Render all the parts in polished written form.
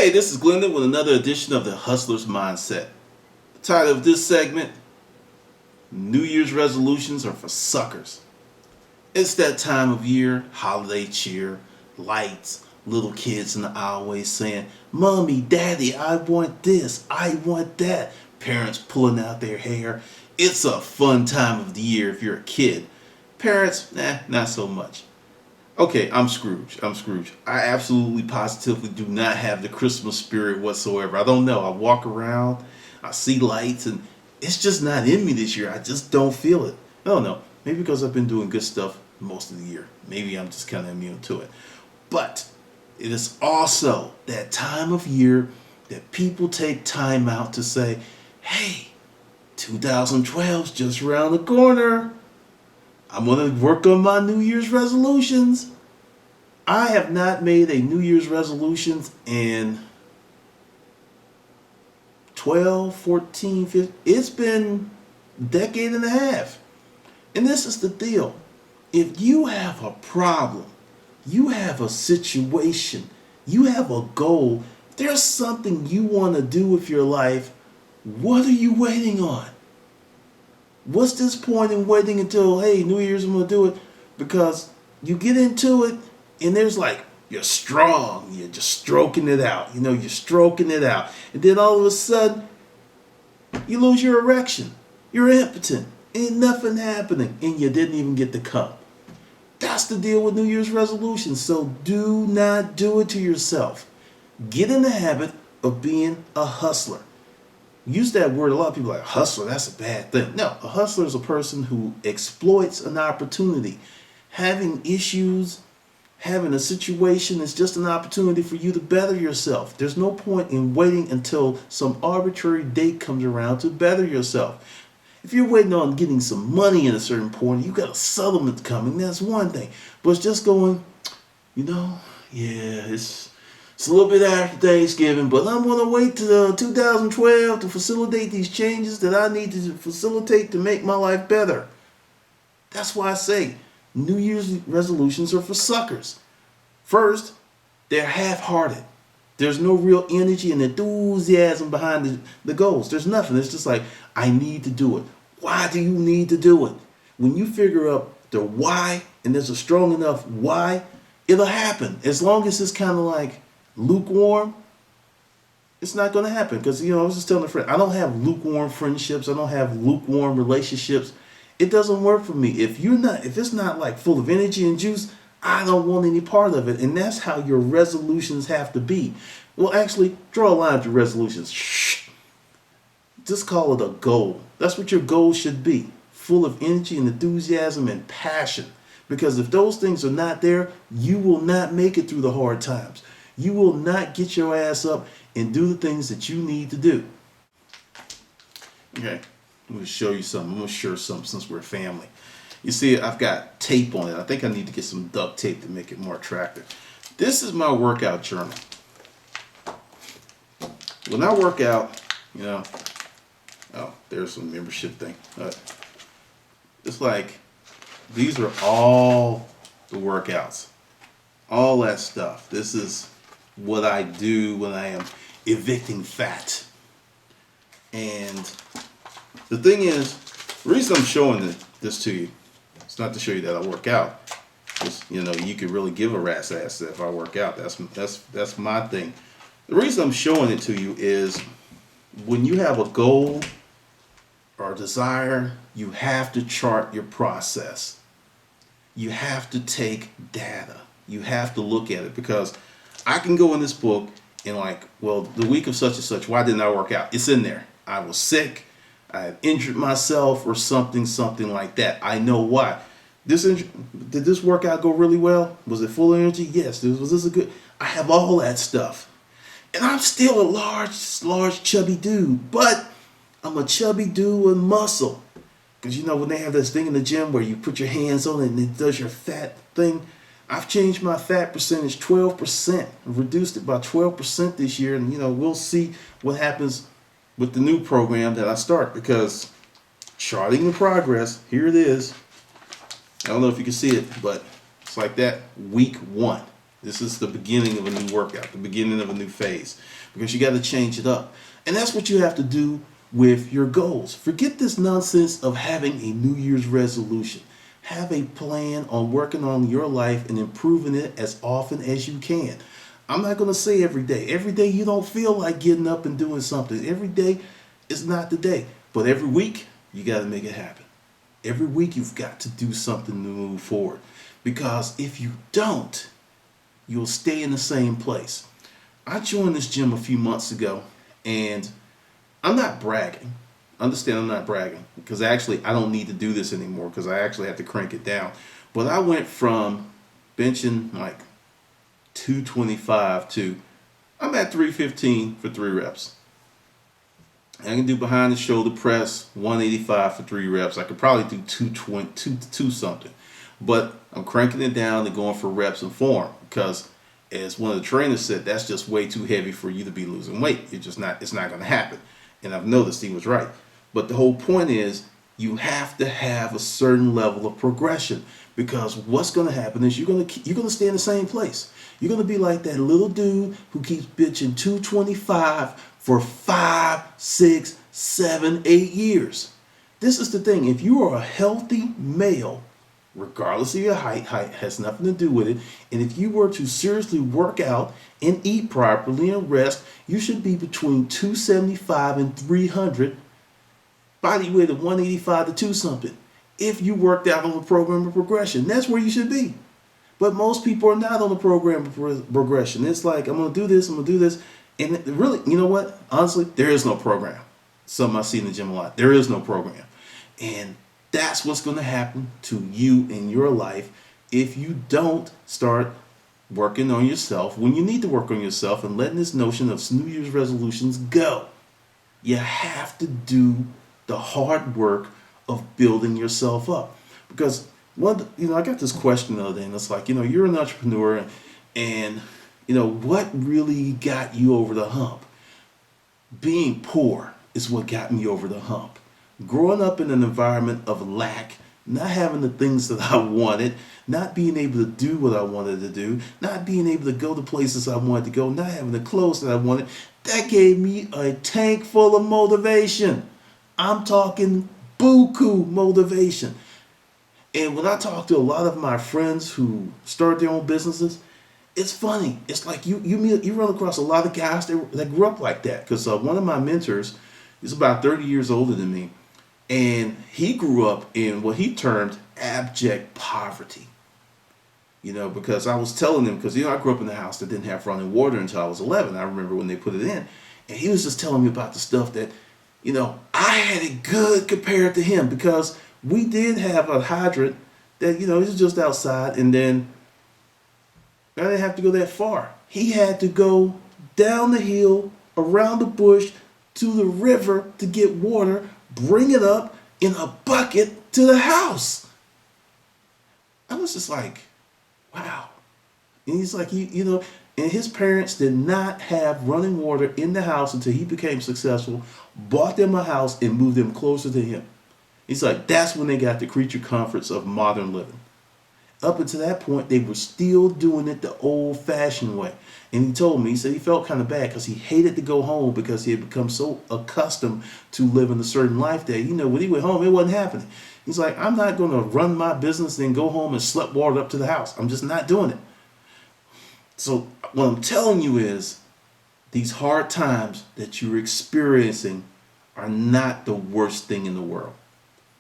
Hey, this is Glendon with another edition of the Hustler's Mindset. The title of this segment, New Year's Resolutions Are for Suckers. It's that time of year, holiday cheer, lights, little kids in the aisleways saying, Mommy, Daddy, I want this, I want that. Parents pulling out their hair. It's a fun time of the year if you're a kid. Parents, not so much. Okay, I'm Scrooge. I absolutely positively do not have the Christmas spirit whatsoever. I don't know. I walk around, I see lights, and it's just not in me this year. I just don't feel it. I don't know. Maybe because I've been doing good stuff most of the year. Maybe I'm just kind of immune to it. But it is also that time of year that people take time out to say, hey, 2012's just around the corner. I'm going to work on my New Year's resolutions. I have not made a New Year's resolutions in 12, 14, 15. It's been a decade and a half. And this is the deal. If you have a problem, you have a situation, you have a goal, there's something you want to do with your life, what are you waiting on? What's this point in waiting until, hey, New Year's, I'm going to do it? Because you get into it and there's like, you're strong, you're just stroking it out. You're stroking it out. And then all of a sudden, you lose your erection. You're impotent. Ain't nothing happening. And you didn't even get the cup. That's the deal with New Year's resolutions. So do not do it to yourself. Get in the habit of being a hustler. Use that word. A lot of people are like, hustler, that's a bad thing. No, a hustler is a person who exploits an opportunity. Having issues, having a situation is just an opportunity for you to better yourself. There's no point in waiting until some arbitrary date comes around to better yourself. If you're waiting on getting some money at a certain point, you got a settlement coming, that's one thing. But it's just going, it's a little bit after Thanksgiving, but I'm going to wait till 2012 to facilitate these changes that I need to facilitate to make my life better. That's why I say New Year's resolutions are for suckers. First, they're half-hearted. There's no real energy and enthusiasm behind the goals. There's nothing. It's just like, I need to do it. Why do you need to do it? When you figure out the why, and there's a strong enough why, it'll happen. As long as it's kind of like lukewarm, it's not going to happen. Because, I was just telling a friend, I don't have lukewarm friendships. I don't have lukewarm relationships. It doesn't work for me. If it's not like full of energy and juice, I don't want any part of it. And that's how your resolutions have to be. Well, actually, draw a line to resolutions. Shh. Just call it a goal. That's what your goal should be. Full of energy and enthusiasm and passion. Because if those things are not there, you will not make it through the hard times. You will not get your ass up and do the things that you need to do. Okay, I'm going to show you something. I'm going to share something since we're a family. You see, I've got tape on it. I think I need to get some duct tape to make it more attractive. This is my workout journal. When I work out, oh, there's some membership thing. It's like, these are all the workouts. All that stuff. This is what I do when I am evicting fat. And the thing is, the reason I'm showing this to you, it's not to show you that I work out. It's, you could really give a rat's ass if I work out. That's my thing. The reason I'm showing it to you is when you have a goal or a desire, you have to chart your process. You have to take data. You have to look at it, because I can go in this book and the week of such and such, why didn't I work out? It's in there. I was sick. I had injured myself or something like that. I know why. Did this workout go really well? Was it full of energy? Yes. Was this a good? I have all that stuff. And I'm still a large chubby dude, but I'm a chubby dude with muscle. Because when they have this thing in the gym where you put your hands on it and it does your fat thing, I've changed my fat percentage 12%. I've reduced it by 12% this year, and we'll see what happens with the new program that I start, because charting the progress, here it is. I don't know if you can see it, but it's like that. Week 1. This is the beginning of a new workout, the beginning of a new phase, because you got to change it up. And that's what you have to do with your goals. Forget this nonsense of having a New Year's resolution. Have a plan on working on your life and improving it as often as you can. I'm not going to say every day. Every day you don't feel like getting up and doing something. Every day is not the day. But every week, you got to make it happen. Every week you've got to do something to move forward. Because if you don't, you'll stay in the same place. I joined this gym a few months ago, and I'm not bragging. Understand, I'm not bragging, because actually I don't need to do this anymore because I actually have to crank it down. But I went from benching like 225 to I'm at 315 for 3 reps. I can do behind the shoulder press 185 for 3 reps. I could probably do 220, 2 something. But I'm cranking it down and going for reps and form because, as one of the trainers said, that's just way too heavy for you to be losing weight. It's not going to happen. And I've noticed he was right. But the whole point is you have to have a certain level of progression, because what's going to happen is you're going to stay in the same place. You're going to be like that little dude who keeps bitching 225 for 5, 6, 7, 8 years. This is the thing. If you are a healthy male, regardless of your height has nothing to do with it, and if you were to seriously work out and eat properly and rest, you should be between 275 and 300, body weight of 185 to 2 something. If you worked out on the program of progression, that's where you should be. But most people are not on the program of progression. It's like, I'm going to do this, I'm going to do this. And really, you know what? Honestly, there is no program. Something I see in the gym a lot. There is no program. And that's what's going to happen to you in your life if you don't start working on yourself when you need to work on yourself and letting this notion of New Year's resolutions go. You have to do the hard work of building yourself up. Because I got this question the other day, and it's like, you're an entrepreneur, and what really got you over the hump? Being poor is what got me over the hump. Growing up in an environment of lack, not having the things that I wanted, not being able to do what I wanted to do, not being able to go to places I wanted to go, not having the clothes that I wanted, that gave me a tank full of motivation. I'm talking buku motivation. And when I talk to a lot of my friends who started their own businesses, it's funny. It's like you run across a lot of guys that grew up like that. Because one of my mentors is about 30 years older than me. And he grew up in what he termed abject poverty. Because I was telling him, because I grew up in a house that didn't have running water until I was 11. I remember when they put it in. And he was just telling me about the stuff that, I had it good compared to him, because we did have a hydrant that, it was just outside, and then I didn't have to go that far. He had to go down the hill, around the bush, to the river to get water, bring it up in a bucket to the house. I was just like, wow. And he's like, and his parents did not have running water in the house until he became successful, bought them a house, and moved them closer to him. He's like, that's when they got the creature comforts of modern living. Up until that point, they were still doing it the old-fashioned way. And he told me, he said he felt kind of bad because he hated to go home because he had become so accustomed to living a certain life that, when he went home, it wasn't happening. He's like, I'm not going to run my business and go home and slip water up to the house. I'm just not doing it. So what I'm telling you is, these hard times that you're experiencing are not the worst thing in the world.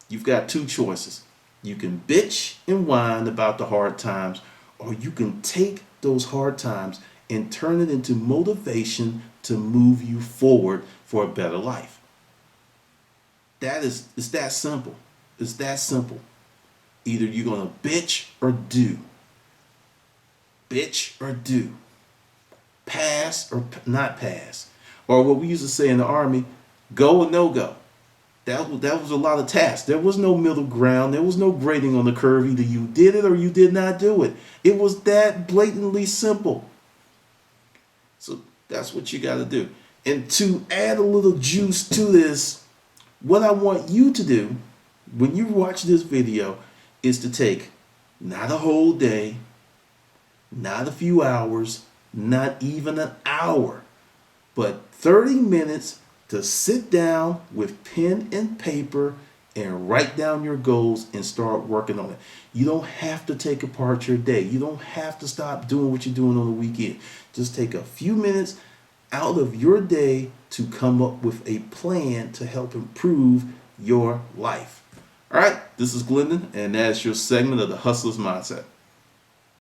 You've got 2 choices. You can bitch and whine about the hard times, or you can take those hard times and turn it into motivation to move you forward for a better life. It's that simple. It's that simple. Either you're going to bitch or do. Bitch or do. Pass or not pass. Or what we used to say in the Army, go or no go. That was a lot of tasks. There was no middle ground. There was no grading on the curve. Either you did it or you did not do it. It was that blatantly simple. So that's what you got to do. And to add a little juice to this, what I want you to do when you watch this video is to take not a whole day, not a few hours, not even an hour, but 30 minutes to sit down with pen and paper and write down your goals and start working on it. You don't have to take apart your day. You don't have to stop doing what you're doing on the weekend. Just take a few minutes out of your day to come up with a plan to help improve your life. All right, this is Glendon, and that's your segment of the Hustler's Mindset.